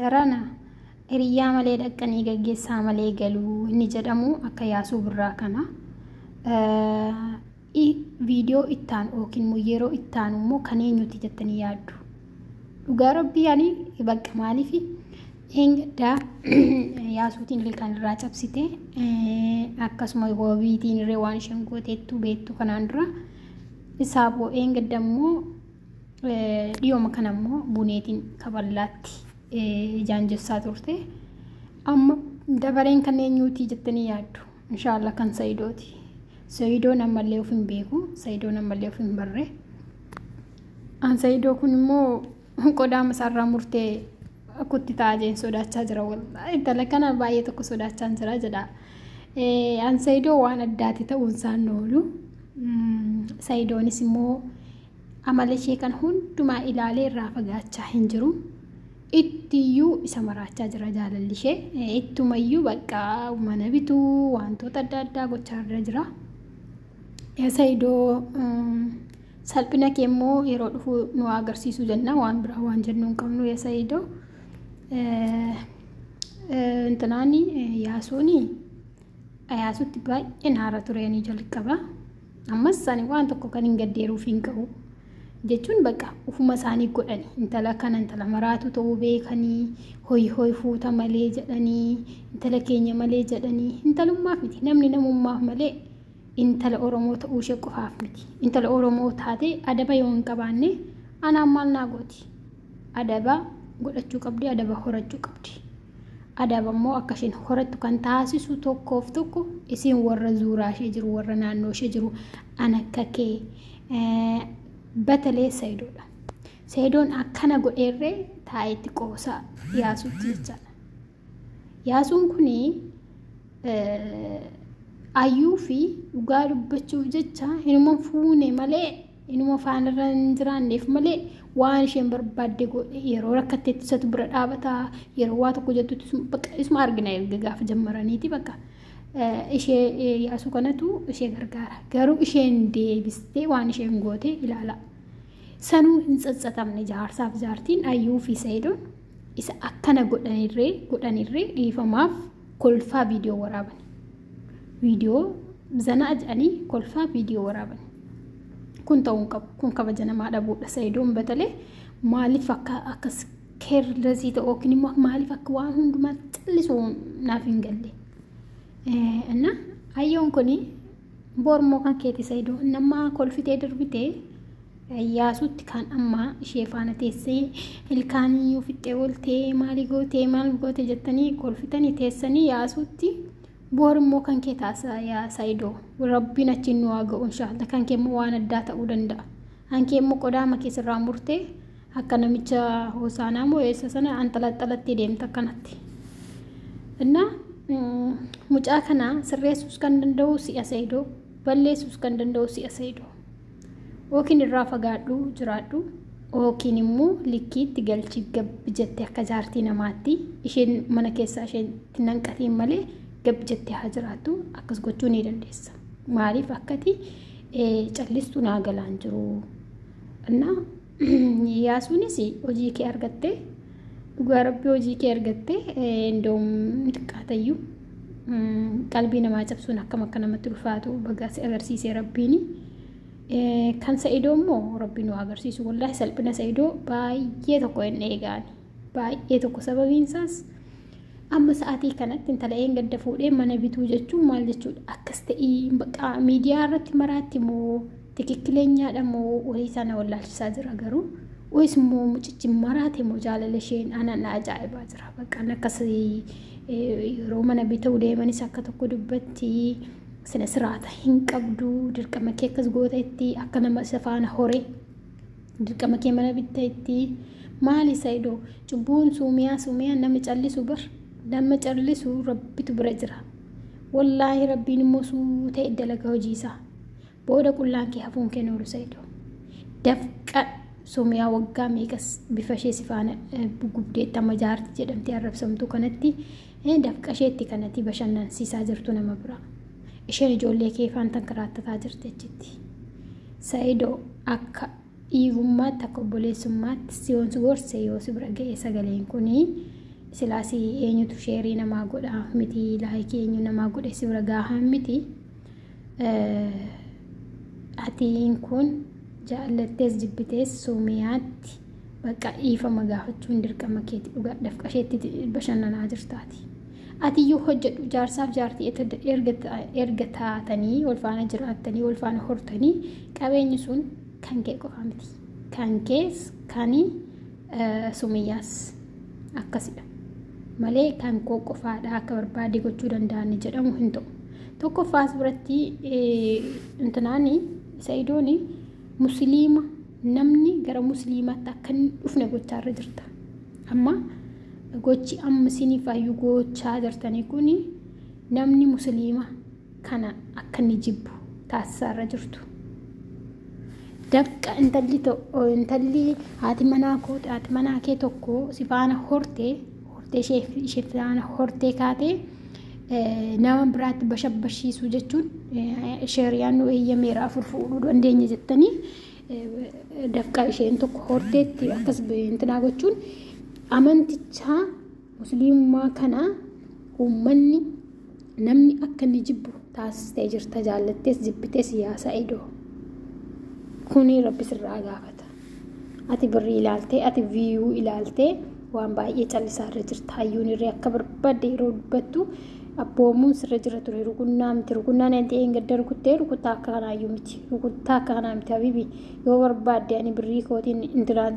Darana hiriyaa malee dhaqqanii gaggeessaa malee galuu inni jedhamu akka yaasuu birraa kana. Viidiyoo ittaan yookiin yeroo ittaan immoo kan eenyuti jettanii yaaddu? Dhugaa rabbii ani bakka maaliif eengaddaa yaasuutiin ilkaan irraa cabsite akkasuma hoobiitiin irree waan isheen gooteettu beektu kanaan dura isaa boo eengadda immoo dhiyooma kana immoo buneetiin kaballaatti jaanjessaa turte. Amma dabareen kan eenyuti jettanii yaaddu? Inshaallah kan Sa'idooti. Sa'idoon ammallee of hin beeku, Sa'idoon ammallee of hin barre. An Sa'idoo kun immoo qodaa masaarraa murtee akkutti taa'een sodaachaa jira wallahi. Intala kana baay'ee tokko sodaachaa jira jedha. An Sa'idoo waan addaati ta'uun isaan oolu. Sa'idoonis immoo amala ishee kan hundumaa ilaalee irraa fagaachaa hin jiru. Ittiyyuu isa maraachaa jira jaalalli ishee. Ittumayyuu bakka mana bituu wantoota adda addaa gochaa irra jira. Sa'idoo salphina kee immoo yeroo dhufu nu agarsiisu jenna waan biraa waan jennu hin qabnu. Sa'idoo intanaani yaasuutti baay'ee naara tureenii jalqaba. Ammas isaanii waan tokko kan hin gaddeeruuf hin qabu jechuun bakka ufuma isaanii godhani. Intala kana intala maraatu ta'uu beekanii hoy fuuta malee jedhanii intala keenya malee jedhanii intalummaaf miti namni namummaaf malee intala Oromoo ta'uu ishee qofaaf miti. Intala Oromoo taate adaba yoo hin qabaanne anaan maal naa gooti? Adaba godhachuu qabdi, adaba horachuu qabdi. Adaba immoo akka isheen horattu kan taasisu tokkoof tokko isiin warra zuuraa ishee jiru, warra naannoo ishee jiru an akka kee batalee Sa'idoodha. Sa'idoon akkana godheerree taa'etti qoosaa yaasuutti jechaadha. Yaasuun kuni ayyuu fi dhugaa dubbachuuf jecha inuma fuune malee inuma faanarra hin jiraanneef malee waan isheen barbaadde godhe yeroo rakkatteetti isatu bira dhaabataa yeroo waa tokko jettutti isuma argina erga gaafa jammaraniiti bakka ishee yaasuu kanatu ishee gargaara. Garuu isheen deebistee waan isheen goote ilaala. Sanuu hin tsatsatamne jaarsaaf jaartiin ayyuu fi Sa'idoon isa akkana godhanirree dhiifamaaf kolfaa viidiyoo waraaban. Viidiyoo zanaa jedhanii kolfaa viidiyoo waraaban. Kun ta'uun qabu. Kun kabaja namaa dhabuudha. Sa'idoon batalee maaliif akkas keerlasii ta'u yookiin immoo maaliif akka waan hundumaa callisuu naaf hin galle. Inna ayyoon kuni bormoo kan keeti Sa'idoo nama kolfitee darbitee yaasuutti kan amma ishee faana teessee ilkaanii uffittee oltee maal goote jettanii kolfitanii teessanii yaasuutti bormoo kan kee taasisaa yaa Sa'idoo. Rabbiin achiin nu haa ga'u inshaallah. Kan kee immoo waan addaa ta'uu danda'a. Kan kee immoo qodaa makeessirraa murtee akka namicha Hoosaanaa moo eessa sana antalaxalattee deemta akkanatti. Inna mucaa kana sirreessuus kan danda'u si'a Sa'idoo, balleessuus kan danda'u si'a Sa'idoo. Yookiin irraa fagaadhu jiraadhu yookiin immoo likkiitti galchi gabbi jettee akka jaartii namaatti isheen mana keessaa isheen nanqatiin malee gabbi jettee haa jiraattu akkas gochuu ni dandeessa. Maaliif akkati callistuu naa galaan jiru. Inna yaasuunis hojii kee argattee dhugaa rabbii hojii kee argattee indoom xiqqaatayyuu qalbii namaa cabsuun akkam akka namatti ulfaatu bagaasi agarsiisee rabbiini. Kan Sa'idoo immoo rabbiin nu agarsiisu wallahi salphina Sa'idoo baay'ee tokko hin eegaani. Baay'ee tokko sababiin isaas amma sa'aatii kanatti intala eengadda fuudhee mana bituu jechuun maal jechuudha? Akkas ta'ii bakka miidiyaa irratti maraatti moo tikikkileenyaadha moo walii sana wallaalchisaa jira garuu wayis immoo mucichi maraate moo jaalala isheen anan ajaa'ibaa jira. Bakka akkas yeroo mana bituu deemanis akka tokko dubbatti sina siraata hin qabdu dirqama kee akkas goota itti akka nama isa faana hore dirqama kee mana bitta itti maali Sa'idoo cubbuun suumiyaa nama callisu bar nama callisu rabbitu bira jira. Wallaahi rabbiin immoo suutee dalaga hojiisaa booda qullaan kee hafuun kee noolu Sa'idoo. Dafqa suumiyaa waggaa meeqas bifa ishee si faana gubdeetti amma jaarti jedhamtee arrabsamtu kanatti dafqa isheetti kanatti bashannansiisaa jirtu nama biraa. Isheen ijoollee kee faantan karaattataa jirti jechuutti. Sa'idoo akka dhiigummaatti akka obboleessummaatti si gorsee yoo si bira ga'e sagaleen kunii silaasi eenyutu sheerii namaa godha miti laayikii eenyu namaa godhe si bira gaahan miti atiin kun jaalattees jibbitees Suumiyaatti bakka dhiifama gaafachuun dirqama keetti dhugaadhaaf qasheetti bashannanaa jirtaati. Atiyyuu hojjedhu jaarsaaf jaartii erga taatanii wal faana jiraattanii wal faana hortanii qabeenyi sun kan kee qofa miti. Kan kees kan Suumiyaas akkasidha. Malee kan koo qofaadha akka barbaade gochuu danda'an jedhamu hin ta'u. Tokkoffaas biratti intanaani Sa'idooni musliima namni gara musliimaatti akka hin dhufne gochaarra jirta. Amma gochi amma siniif ayyuu gochaa jirtanii kuni namni musliima kana akka inni jibbu taasisaarra jirtu. Dabqa intalli haati manaa kee tokko si faana hortee ishee faana hortee kaatee nama biraatti bashabashiisuu jechuun sheeriyaan nu eeyyameera afur fuudhuu dandeenya jettanii dafqa isheen tokko horteetti akkas intinaa gochuun amantichaa musliimummaa kana uummanni namni akka inni jibbu taasistee jirta jaallattees jibbitees yaa Sa'idoo. Kuni rabbi sirraa gaafata. Ati birrii ilaaltee ati viiyuu ilaaltee waan baay'ee callisaarra jirta. Hayyuun irree akka barbaadde yeroo dubbattu abboomuun sirra jira ture rukunnaa miti rukunnaan enti gadda rukuttee rukuttaa akka kanaayyuu miti rukuttaa akka kanaa miti habibi yoo barbaadde ani birrii kootiin intinaa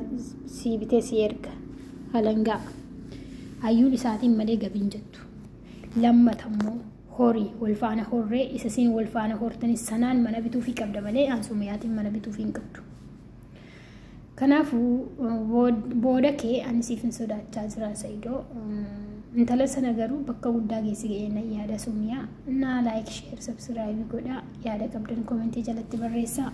sii bitee si erga halangaa hayyuun isaatiin malee gabiin jettu. Lammatammoo horii wal faana horree isa siin wal faana hortanis sanaan mana bituu fi qabda malee aan Suumiyaatiin mana bituu fi hin qabdu. Kanaafuu booda kee ani siif hin sodaachaa jira Sa'idoo. Intala sana garuu bakka guddaa geessi ga'ee yaada Suumiyaa. Naa laayik sheer sabsiraayibii godhaa yaada qabdan koomentii jalatti barreessaa.